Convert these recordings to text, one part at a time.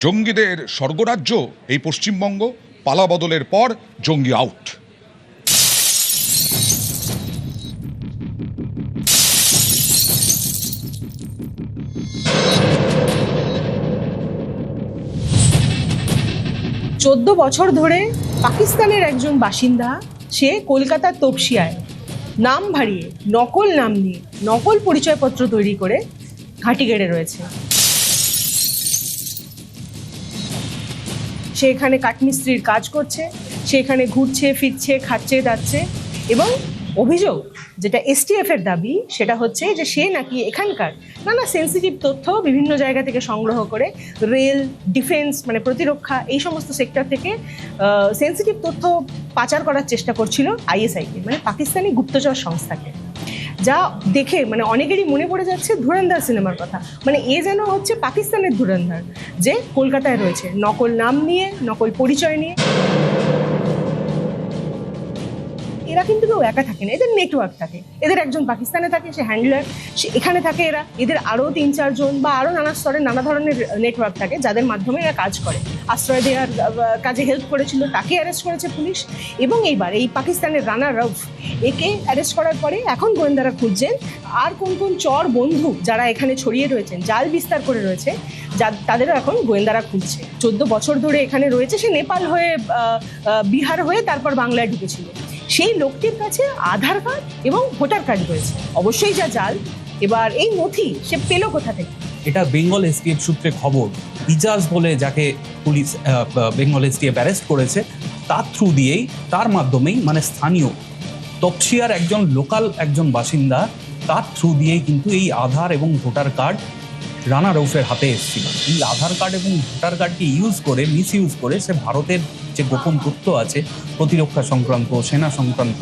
জঙ্গিদের স্বর্গরাজ্য এই পশ্চিমবঙ্গ, পালাবদলের পর জঙ্গি আউট। চোদ্দ বছর ধরে পাকিস্তানের একজন বাসিন্দা, সে কলকাতার তপসিয়ায় নাম ভারিয়ে নকল নাম নিয়ে নকল পরিচয়পত্র তৈরি করে ঘাঁটি গেড়ে রয়েছে। সে এখানে কাঠমিস্ত্রির কাজ করছে, সে এখানে ঘুরছে ফিরছে, খাচ্ছে যাচ্ছে, এবং অভিযোগ যেটা এসটিএফ এর দাবি সেটা হচ্ছে যে সে নাকি এখানকার নানা সেন্সিটিভ তথ্য বিভিন্ন জায়গা থেকে সংগ্রহ করে রেল, ডিফেন্স মানে প্রতিরক্ষা এই সমস্ত সেক্টর থেকে সেন্সিটিভ তথ্য পাচার করার চেষ্টা করছিল আইএসআইকে, মানে পাকিস্তানি গুপ্তচর সংস্থাকে। যা দেখে মানে অনেকেরই মনে পড়ে যাচ্ছে ধুরন্ধর সিনেমার কথা, মানে এ যেন হচ্ছে পাকিস্তানের ধুরন্ধর, যে কলকাতায় রয়েছে নকল নাম নিয়ে, নকল পরিচয় নিয়ে। এরা কিন্তু কেউ একা থাকে না, এদের নেটওয়ার্ক থাকে। এদের একজন পাকিস্তানে থাকে, সে হ্যান্ডলার, সে এখানে থাকে, এদের আরও 3-4 জন বা আরও নানা স্তরের নানা ধরনের নেটওয়ার্ক থাকে যাদের মাধ্যমে এরা কাজ করে। আশ্রয় দেওয়ার কাজে হেল্প করেছিল, তাকে অ্যারেস্ট করেছে পুলিশ, এবং এইবার এই পাকিস্তানের রানা রউফ একে অ্যারেস্ট করার পরে এখন গোয়েন্দারা খুঁজছেন আর কোন কোন চর বন্ধু যারা এখানে ছড়িয়ে রয়েছেন, জাল বিস্তার করে রয়েছে, তাদেরও এখন গোয়েন্দারা খুঁজছে। 14 বছর ধরে এখানে রয়েছে, সে নেপাল হয়ে বিহার হয়ে তারপর বাংলায় ঢুকেছিল। সেই লোকটির কাছে আধার কার্ড এবং ভোটার কার্ড রয়েছে, অবশ্যই যা জাল। এবার এই নথি সে পেল কোথা থেকে? এটা বেঙ্গল এসটিএফ সূত্রে খবর। ইজাজ বলে যাকে পুলিশ বেঙ্গল এসটিএফ অ্যারেস্ট করেছে, তার থ্রু দিয়েই, তার মাধ্যমেই, মানে স্থানীয় তপসিয়ার একজন লোকাল একজন বাসিন্দা, তার থ্রু দিয়েই কিন্তু এই আধার এবং ভোটার কার্ড রানা রউফের হাতে এসেছিল। এই আধার কার্ড এবং ভোটার কার্ডকে ইউজ করে, মিসইউজ করে সে ভারতের যে গোপন তথ্য আছে প্রতিরক্ষা সংক্রান্ত, সেনা সংক্রান্ত,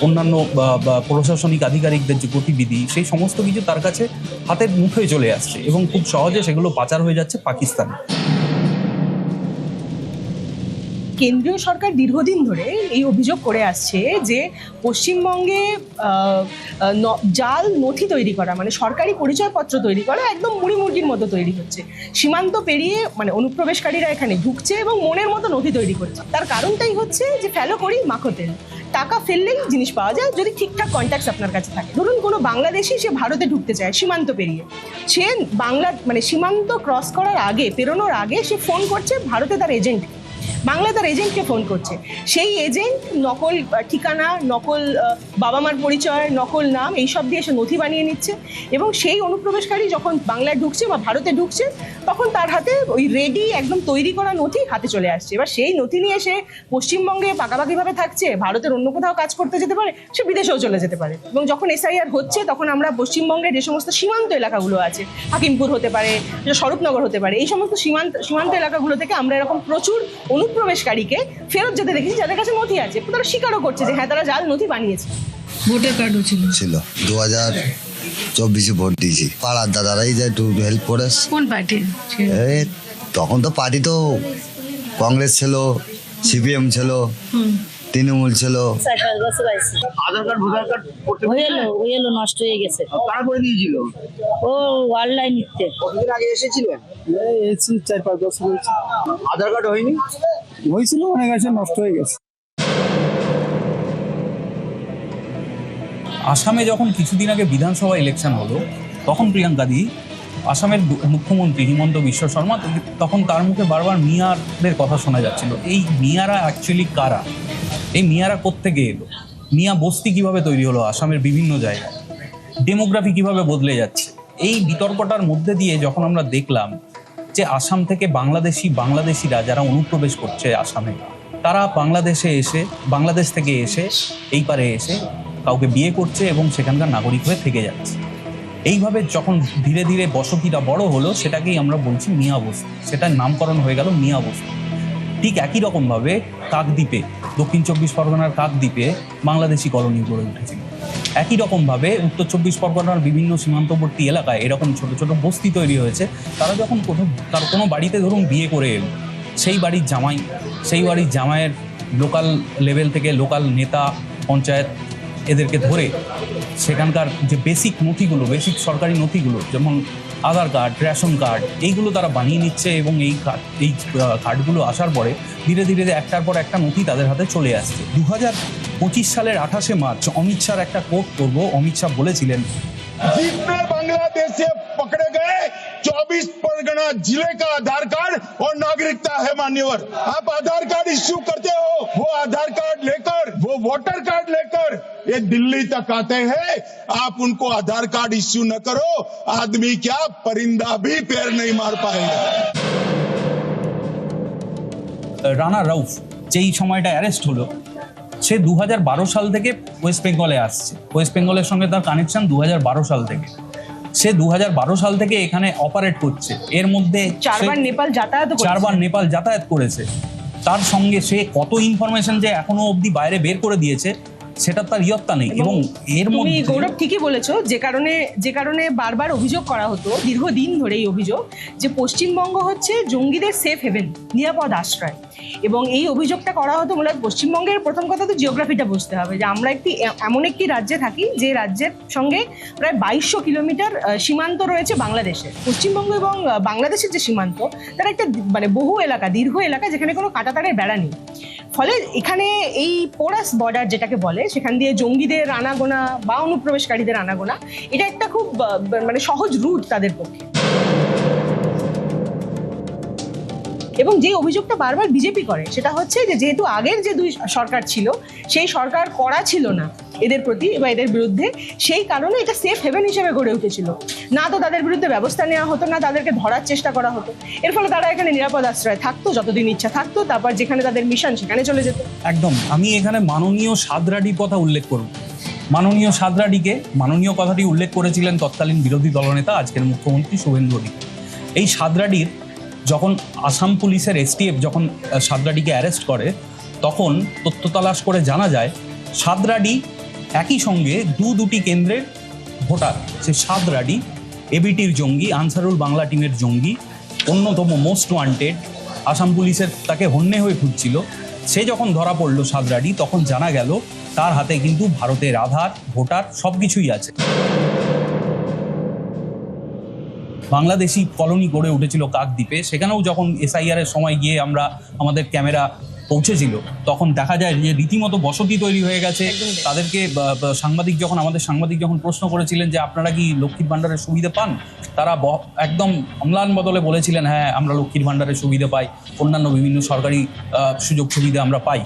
অন্যান্য প্রশাসনিক আধিকারিকদের যে গতিবিধি, সেই সমস্ত কিছু তার কাছে হাতের মুঠোয় চলে আসছে এবং খুব সহজে সেগুলো পাচার হয়ে যাচ্ছে পাকিস্তানে। কেন্দ্রীয় সরকার দীর্ঘদিন ধরে এই অভিযোগ করে আসছে যে পশ্চিমবঙ্গে জাল নথি তৈরি করা, মানে সরকারি পরিচয়পত্র তৈরি করা একদম মুড়ি মুরগির মতো তৈরি হচ্ছে। সীমান্ত পেরিয়ে মানে অনুপ্রবেশকারীরা এখানে ঢুকছে এবং মনের মতো নথি তৈরি করছে। তার কারণটাই হচ্ছে যে ফেলো করি মাখো তেল, টাকা ফেললেই জিনিস পাওয়া যায় যদি ঠিকঠাক কন্ট্যাক্টস আপনার কাছে থাকে। ধরুন কোনো বাংলাদেশি সে ভারতে ঢুকতে চায় সীমান্ত পেরিয়ে, সে মানে সীমান্ত ক্রস করার আগে, পেরোনোর আগে সে ফোন করছে ভারতে তার এজেন্টকে, বাংলায় তার এজেন্টকে ফোন করছে। সেই এজেন্ট নকল ঠিকানা, নকল বাবা মার পরিচয়, নকল নাম এইসব দিয়ে সে নথি বানিয়ে নিচ্ছে, এবং সেই অনুপ্রবেশকারী যখন বাংলায় ঢুকছে বা ভারতে ঢুকছে তখন তার হাতে ওই রেডি একদম তৈরি করা নথি হাতে চলে আসছে। এবার সেই নথি নিয়ে সে পশ্চিমবঙ্গে পাকাপাকিভাবে থাকছে, ভারতের অন্য কোথাও কাজ করতে যেতে পারে, সে বিদেশেও চলে যেতে পারে। এবং যখন এসআইআর হচ্ছে তখন আমরা পশ্চিমবঙ্গের যে সমস্ত সীমান্ত এলাকাগুলো আছে, হাকিমপুর হতে পারে, স্বরূপনগর হতে পারে, এই সমস্ত সীমান্ত এলাকাগুলো থেকে আমরা এরকম প্রচুর অনুপ্রবেশকারীকে ফেরত যেতে দেখেছি যাদের কাছে নথি আছে। তারা স্বীকারও করছে যে হ্যাঁ, তারা জাল নথি বানিয়েছে। ভোটার কার্ডও ছিল 2024 ভোট দিয়েছি। পাড়ার দাদারাই যে একটু হেল্প করে। কোন পার্টি? তখন তো পার্টি তো কংগ্রেস ছিল, সিপিএম ছিল, তৃণমূল ছিল। আধার কার্ড ভোটার কার্ড হয়ে এলো নষ্ট হয়ে গেছে। কারা করে দিয়েছিল? ও অনলাইন নিতে। কতদিন আগে এসেছিলেন? এসেছি 4-5 বছর হয়েছে। আধার কার্ড হয়নি? হয়েছিল, অনেক আছে, নষ্ট হয়ে গেছে। আসামে যখন কিছুদিন আগে বিধানসভা ইলেকশন হলো, তখন প্রিয়াঙ্কাদি, আসামের মুখ্যমন্ত্রী হিমন্ত বিশ্ব শর্মা, তখন তার মুখে বারবার মিয়ারদের কথা শোনা যাচ্ছিল। এই মিয়ারা অ্যাকচুয়ালি কারা? এই মিয়ারা কোত্থেকে এলো? মিয়া বস্তি কিভাবে তৈরি হলো আসামের বিভিন্ন জায়গায়? ডেমোগ্রাফি কিভাবে বদলে যাচ্ছে? এই বিতর্কটার মধ্যে দিয়ে যখন আমরা দেখলাম যে আসাম থেকে বাংলাদেশিরা যারা অনুপ্রবেশ করছে আসামে, তারা বাংলাদেশ থেকে এসে এই পারে এসে কাউকে বিয়ে করছে এবং সেখানকার নাগরিক হয়ে থেকে যাচ্ছে। এইভাবে যখন ধীরে ধীরে বসতিটা বড় হলো, সেটাকেই আমরা বলছি মিয়া বস্তি। সেটার নামকরণ হয়ে গেল মিয়া বস্তি। ঠিক একই রকমভাবে কাকদ্বীপে, দক্ষিণ 24 পরগনার কাকদ্বীপে বাংলাদেশি কলোনি গড়ে উঠেছিল। একই রকমভাবে উত্তর 24 পরগনার বিভিন্ন সীমান্তবর্তী এলাকায় এরকম ছোট ছোট বস্তি তৈরি হয়েছে। তারা যখন কোনো বাড়িতে ধরুন বিয়ে করে এলো, সেই বাড়ির জামাইয়ের লোকাল লেভেল থেকে লোকাল নেতা, পঞ্চায়েত এদেরকে ধরে সেখানকার যে বেসিক সরকারি নথিগুলো, যেমন আধার কার্ড, রেশন কার্ড, এইগুলো তারা বানিয়ে নিচ্ছে এবং এই কার্ডগুলো আসার পরে ধীরে ধীরে একটার পর একটা নথি তাদের হাতে চলে আসছে। 2025 সালের 28শে মার্চ অমিত শাহর একটা কোট করব। অমিত শাহ বলেছিলেন, जितने बांग्लादेश से पकड़े गए 24 परगना जिले का आधार कार्ड और नागरिकता है मान्यवर। आप आधार कार्ड इश्यू करते हो, वो आधार कार्ड लेकर, वो वोटर कार्ड लेकर ये दिल्ली तक आते हैं। आप उनको आधार कार्ड इश्यू न करो, आदमी क्या परिंदा भी पैर नहीं मार पाएगा। রানা রাউফ যেই সময়টা অ্যারেস্ট হলো, সে 2012 সাল থেকে ওয়েস্ট বেঙ্গলে আসছে। ওয়েস্ট বেঙ্গলের সঙ্গে তার কানেকশন 2012 সাল থেকে। সে 2012 সাল থেকে এখানে অপারেট করছে। এর মধ্যে চারবার নেপাল যাতায়াত করেছে। তার সঙ্গে সে কত ইনফরমেশন যে এখনো অবধি বাইরে বের করে দিয়েছে সেটা তার ইয়ত্তা নেই। এবং এর মধ্যে গৌরব ঠিকই বলেছো, যে কারণে বারবার অভিযোগ করা হতো দীর্ঘদিন ধরে এই অভিযোগ যে পশ্চিমবঙ্গ হচ্ছে জঙ্গিদের সেফ হেভেন, নিরাপদ আশ্রয়। এবং এই অভিযোগটা করা হতো মূলত পশ্চিমবঙ্গের প্রথম কথা তো জিওগ্রাফিটা বুঝতে হবে যে আমরা এমন একটি রাজ্যে থাকি যে রাজ্যের সঙ্গে প্রায় 2200 কিলোমিটার সীমান্ত রয়েছে বাংলাদেশের। পশ্চিমবঙ্গ এবং বাংলাদেশের যে সীমান্ত তার একটা মানে বহু এলাকা, দীর্ঘ এলাকা যেখানে কোনো কাঁটাতারের বেড়া নেই। ফলে এখানে এই পোরাস বর্ডার যেটাকে বলে, সেখান দিয়ে জঙ্গিদের আনাগোনা বা অনুপ্রবেশকারীদের আনাগোনা, এটা একটা খুব মানে সহজ রুট তাদের পক্ষে। এবং যে অভিযোগটা বারবার বিজেপি করে সেটা হচ্ছে যে যেহেতু আগের যে দুই সরকার ছিল সেই সরকার কড়া ছিল না এদের প্রতি বা এদের বিরুদ্ধে, সেই কারণে এটা সেফ হেভেন হিসেবে গড়ে উঠেছিল। না তো তাদের বিরুদ্ধে ব্যবস্থা নেওয়া হতো, না তাদেরকে ধরার চেষ্টা করা হতো। এর ফলে তারা এখানে নিরাপদ আশ্রয় থাকতো যতদিন ইচ্ছা থাকতো, তারপর যেখানে তাদের মিশন সেখানে চলে যেত। একদম। আমি এখানে মাননীয় সাদরাডির কথা উল্লেখ করব। মাননীয় সাদরাডিকে মাননীয় কথাটি উল্লেখ করেছিলেন তৎকালীন বিরোধী দলনেতা আজকের মুখ্যমন্ত্রী শুভেন্দু অধিকারী। এই সাদরাডির যখন আসাম পুলিশের এসটিএফ যখন সাদরাডিকে অ্যারেস্ট করে, তখন তথ্য তালাশ করে জানা যায় সাদরাডি একই সঙ্গে দুটি কেন্দ্রের ভোটার। সে সাদরাডি এবিটির জঙ্গি, আনসারুল বাংলা টিমের জঙ্গি, অন্যতম মোস্ট ওয়ান্টেড। আসাম পুলিশের তাকে হন্যে হয়ে খুঁজছিল। সে যখন ধরা পড়ল সাদরাডি, তখন জানা গেল তার হাতে কিন্তু ভারতের আধার, ভোটার সব কিছুই আছে। বাংলাদেশি কলোনি গড়ে উঠেছিল কাকদ্বীপে। সেখানেও যখন এসআইআর এর সময় গিয়ে আমাদের ক্যামেরা পৌঁছেছিল, তখন দেখা যায় যে রীতিমতো বসতি তৈরি হয়ে গেছে। তাদেরকে আমাদের সাংবাদিক যখন প্রশ্ন করেছিলেন যে আপনারা কি লক্ষ্মীর ভাণ্ডারের সুবিধা পান, তারা একদম অম্লান বদলে বলেছিলেন হ্যাঁ আমরা লক্ষ্মীর ভাণ্ডারের সুবিধা পাই, অন্যান্য বিভিন্ন সরকারি সুযোগ সুবিধা আমরা পাই।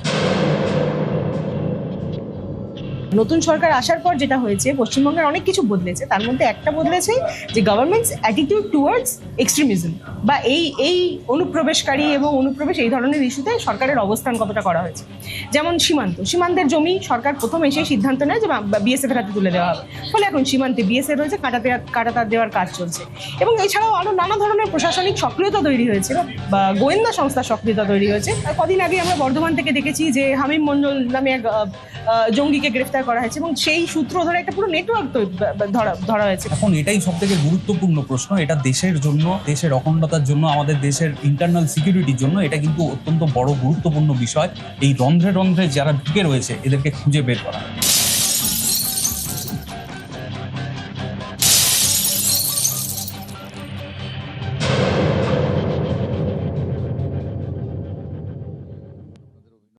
নতুন সরকার আসার পর যেটা হয়েছে, পশ্চিমবঙ্গের অনেক কিছু বদলেছে। তার মধ্যে একটা বদলেছে যে গভর্নমেন্টস অ্যাটিটিউড টুয়ার্ডস এক্সট্রিমিজম বা এই অনুপ্রবেশকারী এবং অনুপ্রবেশ এই ধরনের ইস্যুতে সরকারের অবস্থান কতটা করা হয়েছে। যেমন সীমান্তের জমি সরকার প্রথম এসেই সিদ্ধান্ত নেয় যে বিএসএফ এর হাতে তুলে দেওয়া হবে। ফলে এখন সীমান্তে বিএসএফ রয়েছে, কাঁটাতার দেওয়ার কাজ চলছে। এবং এছাড়াও আরও নানা ধরনের প্রশাসনিক সক্রিয়তা তৈরি হয়েছে বা গোয়েন্দা সংস্থার সক্রিয়তা তৈরি হয়েছে। কদিন আগে আমরা বর্ধমান থেকে দেখেছি যে হামিম মণ্ডল নামে এক জঙ্গিকে গ্রেফতার করা হয়েছে এবং সেই সূত্র ধরে একটা পুরো নেটওয়ার্ক ধরা হয়েছে। এখন এটাই সব থেকে গুরুত্বপূর্ণ প্রশ্ন। এটা দেশের জন্য, দেশের অখণ্ডতার জন্য, আমাদের দেশের ইন্টারনাল সিকিউরিটির জন্য এটা কিন্তু অত্যন্ত বড় গুরুত্বপূর্ণ বিষয়। এই রন্ধ্রে রন্ধ্রে যারা ঢুকে রয়েছে এদেরকে খুঁজে বের করা।